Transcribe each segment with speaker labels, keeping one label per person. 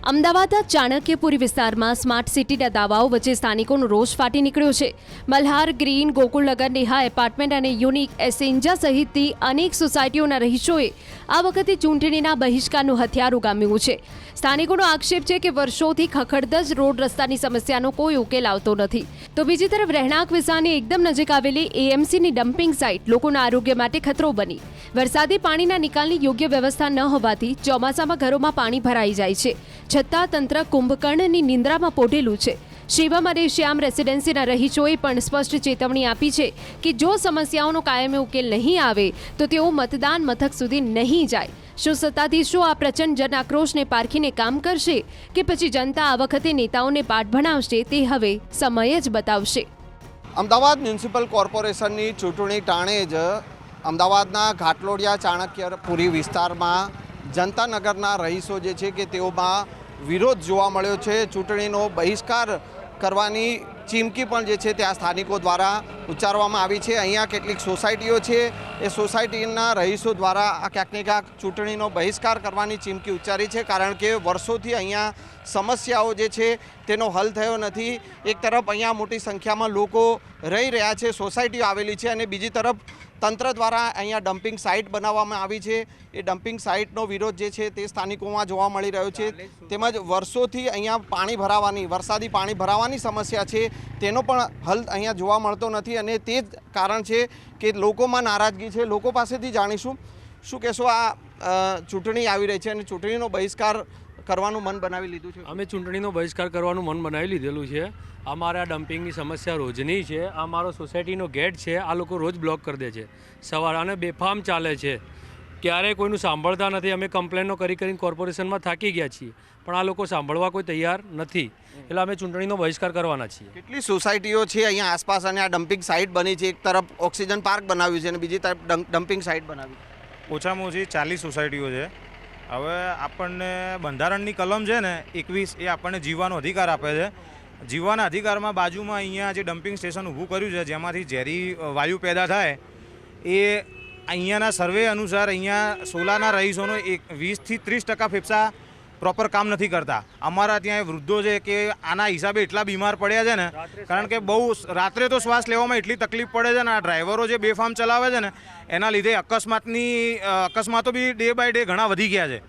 Speaker 1: અમદાવાદના ચાણક્યપુરી વિસ્તારમાં સ્માર્ટ સિટીના દાવાઓ વચ્ચે સ્થાનિકોનો રોષ ફાટી નીકળ્યો છે. મલ્હાર ગ્રીન, ગોકુળનગર, નેહા એપાર્ટમેન્ટ અને યુનિક એસેન્જા સહિતની અનેક સોસાયટીઓના રહીશોએ આ વખતે ચૂંટણીના બહિષ્કારનું હથિયાર ઉગામ્યું છે. સ્થાનિકોનો આક્ષેપ છે કે વર્ષોથી ખખડધજ રોડ રસ્તાની સમસ્યાનો કોઈ ઉકેલ આવતો નથી, તો બીજી તરફ રહેણાંક વિસ્તારની એકદમ નજીક આવેલી એએમસીની ડમ્પિંગ સાઇટ લોકોના આરોગ્ય માટે ખતરો બની. વરસાદી પાણીના નિકાલની યોગ્ય વ્યવસ્થા ન હોવાથી ચોમાસામાં ઘરોમાં પાણી ભરાઈ જાય છે, છતાં તંત્ર કુંભકર્ણની નિંદ્રામાં પોઢેલું છે. શિવમ અને શ્યામ રેસિડેન્સીના રહીશોએ પણ સ્પષ્ટ ચેતવણી આપી છે કે જો સમસ્યાઓનો કાયમી ઉકેલ નહીં આવે તો તેઓ મતદાન મથક સુધી નહીં જાય. શું સત્તાધીશો આ પ્રચંડ જન આક્રોશને પારખીને કામ કરશે કે પછી જનતા આ વખતે નેતાઓને પાઠ ભણાવશે તે હવે સમય જ બતાવશે.
Speaker 2: અમદાવાદ મ્યુનિસિપલ કોર્પોરેશનની ચૂંટણી ટાણે જ અમદાવાદના ઘાટલોડિયા ચાણક્યપુરી વિસ્તારમાં જનતાનગરના રહીશો જે છે કે તેઓમાં વિરોધ જોવા મળ્યો છે. ચૂંટણીનો બહિષ્કાર કરવાની ચીમકી પણ જે છે ત્યાં સ્થાનિકો દ્વારા ઉચ્ચારવામાં આવી છે. અહીંયા કેટલીક સોસાયટીઓ છે, એ સોસાયટીના રહીશો દ્વારા આ ક્યાંક ને ક્યાંક ચૂંટણીનો બહિષ્કાર કરવાની ચીમકી ઉચ્ચારી છે, કારણ કે વર્ષોથી અહીંયા સમસ્યાઓ જે છે તેનો હલ થયો નથી. એક તરફ અહીંયા મોટી સંખ્યામાં લોકો રહી રહ્યા છે, સોસાયટીઓ આવેલી છે, અને બીજી તરફ તંત્ર દ્વારા અહીંયા ડમ્પિંગ સાઇટ બનાવવામાં આવી છે. એ ડમ્પિંગ સાઇટનો વિરોધ જે છે તે સ્થાનિકોમાં જોવા મળી રહ્યો છે. તેમજ વર્ષોથી અહીંયા પાણી ભરાવાની, વરસાદી પાણી ભરાવાની સમસ્યા છે તેનો પણ હલ અહીંયા જોવા મળતો નથી, અને તે જ કારણ છે કે લોકોમાં નારાજગી છે. લોકો પાસેથી જાણીશું શું કહેશો. આ ચૂંટણી આવી રહી છે અને ચૂંટણીનો બહિષ્કાર કરવાનું મન બનાવી લીધું છે.
Speaker 3: અમે ચૂંટણીનો બહિષ્કાર કરવાનું મન બનાવી લીધેલું છે. અમારા ડમ્પિંગની સમસ્યા રોજની છે. આ મારો સોસાયટીનો ગેટ છે, આ લોકો રોજ બ્લોક કરી દે છે સવારે, અને બેફામ ચાલે છે. ક્યારેય કોઈનું સાંભળતા નથી. અમે કમ્પ્લેનો કરીને કોર્પોરેશનમાં થાકી ગયા છીએ, પણ આ લોકો સાંભળવા કોઈ તૈયાર નથી. એટલે અમે ચૂંટણીનો બહિષ્કાર કરવાના છીએ.
Speaker 2: કેટલી સોસાયટીઓ છે અહીંયા આસપાસ અને આ ડમ્પિંગ સાઇટ બની છે? એક તરફ ઓક્સિજન પાર્ક બનાવ્યું છે અને બીજી તરફ ડમ્પિંગ સાઇટ બનાવી.
Speaker 4: ઓછામાં ઓછી 40 સોસાયટીઓ છે. હવે આપણને બંધારણની કલમ છે ને 21, એ આપણને જીવવાનો અધિકાર આપે છે. જીવવાના અધિકારમાં બાજુમાં અહીંયા જે ડમ્પિંગ સ્ટેશન ઊભું કર્યું છે, જેમાંથી ઝેરી વાયુ પેદા થાય, એ અહીંયાના સર્વે અનુસાર અહીંયા સોલાના રહીશોનો 20 થી 30% ફેફસા પ્રોપર કામ નથી કરતા. અમારા ત્યાં વૃદ્ધો છે કે આના હિસાબે એટલા બીમાર પડ્યા છે ને, કારણ કે બહુ રાત્રે તો શ્વાસ લેવામાં એટલી તકલીફ પડે છે ને. આ ડ્રાઈવરો જે બેફામ ચલાવે છે ને, એના લીધે અકસ્માતો બી ડે બાય ડે ઘણા વધી ગયા છે.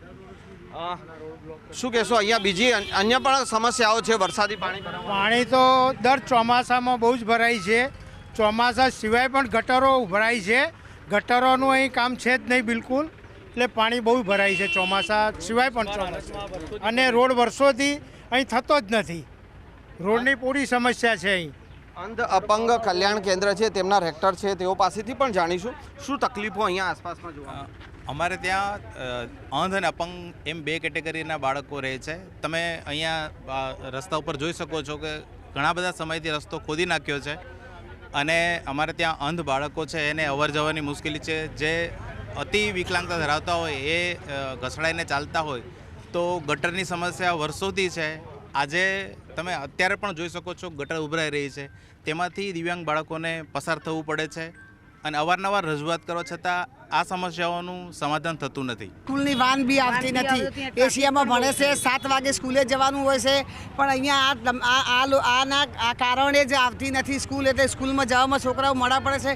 Speaker 2: શું કહેશો? અહીંયા બીજી અન્ય પણ સમસ્યાઓ છે. વરસાદી
Speaker 5: પાણી તો દર ચોમાસામાં બહુ જ ભરાય છે. ચોમાસા સિવાય પણ ગટરો ભરાય છે. ગટરોનું અહીં કામ છે જ નહીં બિલકુલ, એટલે પાણી બહુ ભરાય છે ચોમાસા સિવાય પણ. ચોમાસા અને રોડ વર્ષોથી અહીં થતો જ નથી. રોડની પૂરી સમસ્યા છે અહીં.
Speaker 2: અંધ અપંગ કલ્યાણ કેન્દ્ર છે, તેમના રેક્ટર છે, તેઓ પાસેથી પણ જાણીશું શું તકલીફો અહીંયા આસપાસમાં જોવા.
Speaker 6: અમારે ત્યાં અંધ અને અપંગ એમ 2 કેટેગરીના બાળકો રહે છે. તમે અહીંયા રસ્તા ઉપર જોઈ શકો છો કે ઘણા બધા સમયથી રસ્તો ખોદી નાખ્યો છે, અને અમારે ત્યાં અંધ બાળકો છે, એને અવર જવાની મુશ્કેલી છે. જે અતિ વિકલાંગતા ધરાવતા હોય એ ઘસડાઈને ચાલતા હોય તો ગટરની સમસ્યા વર્ષોથી છે. આજે તમે અત્યારે પણ જોઈ શકો છો ગટર ઉભરાઈ રહી છે, તેમાંથી દિવ્યાંગ બાળકોને પસાર થવું પડે છે, અને અવારનવાર રજૂઆત કરવા છતાં આ સમસ્યાઓનું સમાધાન થતું નથી.
Speaker 7: સ્કૂલની વાન બી આવતી નથી. એશિયામાં ભણે છે, 7 વાગે સ્કૂલે જવાનું હોય છે, પણ અહીંયા આના કારણે જ આવતી નથી સ્કૂલ. એટલે સ્કૂલમાં જવામાં છોકરાઓ મોડા પડે છે.